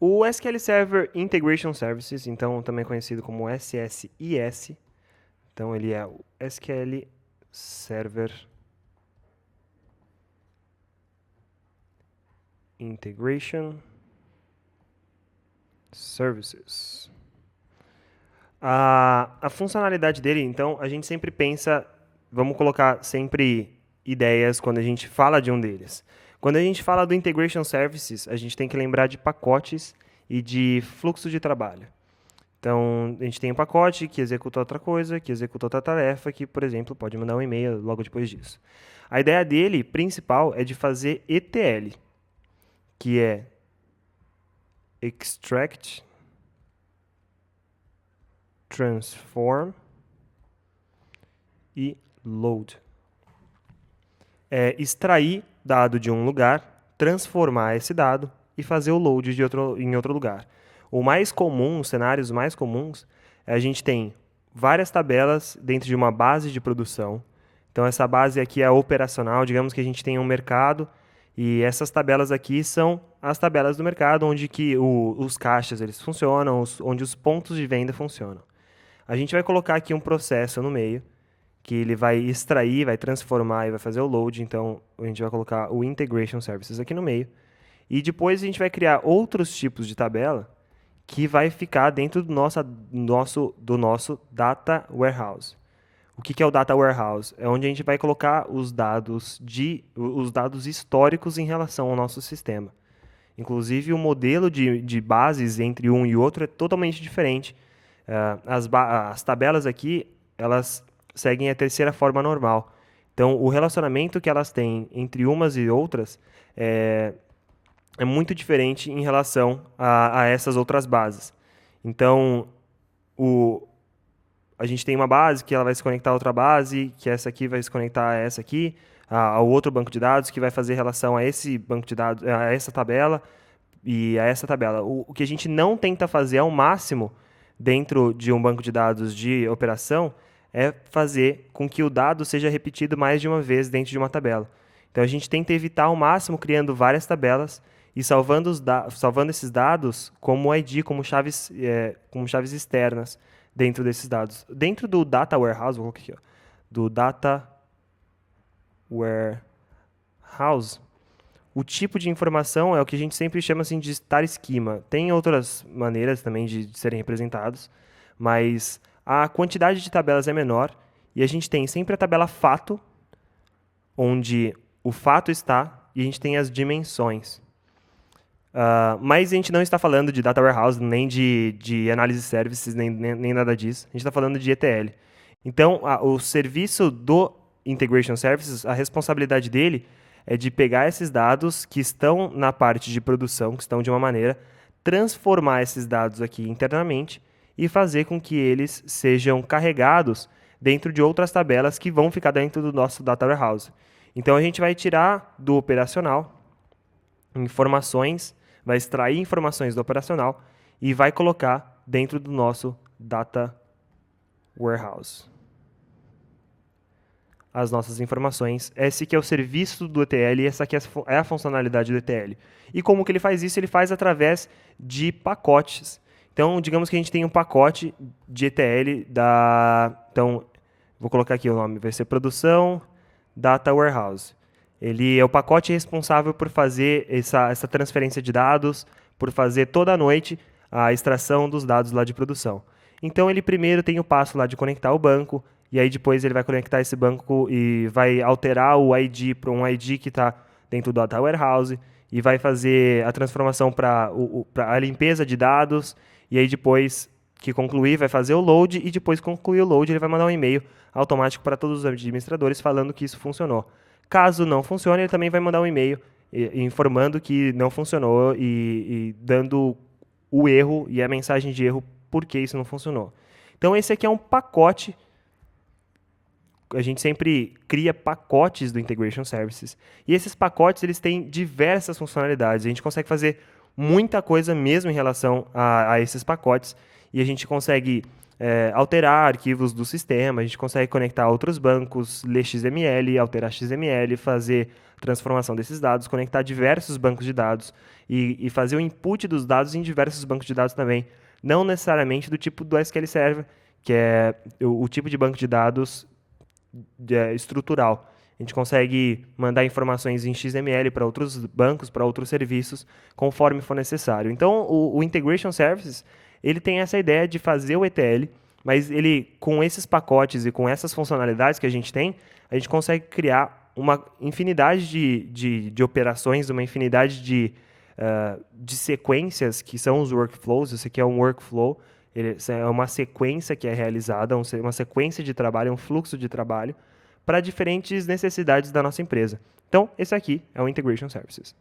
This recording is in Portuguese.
O SQL Server Integration Services, então também conhecido como SSIS, então ele é o SQL Server Integration Services. A funcionalidade dele, então, a gente sempre pensa, vamos colocar sempre ideias quando a gente fala de um deles. Quando a gente fala do Integration Services, a gente tem que lembrar de pacotes e de fluxo de trabalho. Então, a gente tem um pacote que executa outra coisa, que executa outra tarefa, que, por exemplo, pode mandar um e-mail logo depois disso. A ideia dele, principal, é de fazer ETL, que é Extract, Transform e Load. É extrair dado de um lugar, transformar esse dado e fazer o load em outro lugar. O mais comum, os cenários mais comuns, a gente tem várias tabelas dentro de uma base de produção. Então, essa base aqui é operacional. Digamos que a gente tem um mercado e essas tabelas aqui são as tabelas do mercado, onde que os caixas eles funcionam, onde os pontos de venda funcionam. A gente vai colocar aqui um processo no meio, que ele vai extrair, vai transformar e vai fazer o load. Então, a gente vai colocar o Integration Services aqui no meio. E depois a gente vai criar outros tipos de tabela que vai ficar dentro do nosso Data Warehouse. O que é o Data Warehouse? É onde a gente vai colocar os dados históricos em relação ao nosso sistema. Inclusive, o modelo de bases entre um e outro é totalmente diferente. As tabelas aqui, elas seguem a terceira forma normal. Então, o relacionamento que elas têm entre umas e outras é muito diferente em relação a essas outras bases. Então, a gente tem uma base que ela vai se conectar a outra base, que essa aqui vai se conectar a essa aqui, ao outro banco de dados, que vai fazer relação a esse banco de dados, a essa tabela e a essa tabela. O que a gente não tenta fazer ao máximo dentro de um banco de dados de operação é fazer com que o dado seja repetido mais de uma vez dentro de uma tabela. Então, a gente tenta evitar ao máximo criando várias tabelas e salvando esses dados como ID, como chaves externas dentro desses dados. Dentro do Data Warehouse, vou colocar aqui, do Data Warehouse, o tipo de informação é o que a gente sempre chama assim, de star schema. Tem outras maneiras também de serem representados, mas a quantidade de tabelas é menor e a gente tem sempre a tabela fato, onde o fato está, e a gente tem as dimensões. Mas a gente não está falando de Data Warehouse, nem de Analysis Services, nem nada disso. A gente está falando de ETL. Então, o serviço do Integration Services, a responsabilidade dele é de pegar esses dados que estão na parte de produção, que estão de uma maneira, transformar esses dados aqui internamente e fazer com que eles sejam carregados dentro de outras tabelas que vão ficar dentro do nosso Data Warehouse. Então, a gente vai tirar do operacional informações, vai extrair informações do operacional e vai colocar dentro do nosso Data Warehouse as nossas informações. Esse que é o serviço do ETL e essa aqui é a funcionalidade do ETL. E como que ele faz isso? Ele faz através de pacotes. Então, digamos que a gente tem um pacote de ETL Então, vou colocar aqui o nome, vai ser Produção Data Warehouse. Ele é o pacote responsável por fazer essa transferência de dados, por fazer toda a noite a extração dos dados lá de produção. Então, ele primeiro tem o passo lá de conectar o banco, e aí depois ele vai conectar esse banco e vai alterar o ID para um ID que está dentro do Data Warehouse, e vai fazer a transformação para a limpeza de dados, e aí depois que concluir, vai fazer o load, e depois que concluir o load, ele vai mandar um e-mail automático para todos os administradores falando que isso funcionou. Caso não funcione, ele também vai mandar um e-mail informando que não funcionou e dando o erro e a mensagem de erro por que isso não funcionou. Então, esse aqui é um pacote. A gente sempre cria pacotes do Integration Services. E esses pacotes eles têm diversas funcionalidades. A gente consegue fazer muita coisa mesmo em relação a esses pacotes. E a gente consegue alterar arquivos do sistema, a gente consegue conectar a outros bancos, ler XML, alterar XML, fazer transformação desses dados, conectar diversos bancos de dados e fazer o input dos dados em diversos bancos de dados também, não necessariamente do tipo do SQL Server, que é o tipo de banco de dados estrutural. A gente consegue mandar informações em XML para outros bancos, para outros serviços, conforme for necessário. Então, o Integration Services, ele tem essa ideia de fazer o ETL, mas ele, com esses pacotes e com essas funcionalidades que a gente tem, a gente consegue criar uma infinidade de operações, uma infinidade de sequências que são os workflows. Esse aqui é um workflow, é uma sequência que é realizada, uma sequência de trabalho, um fluxo de trabalho, para diferentes necessidades da nossa empresa. Então, esse aqui é o Integration Services.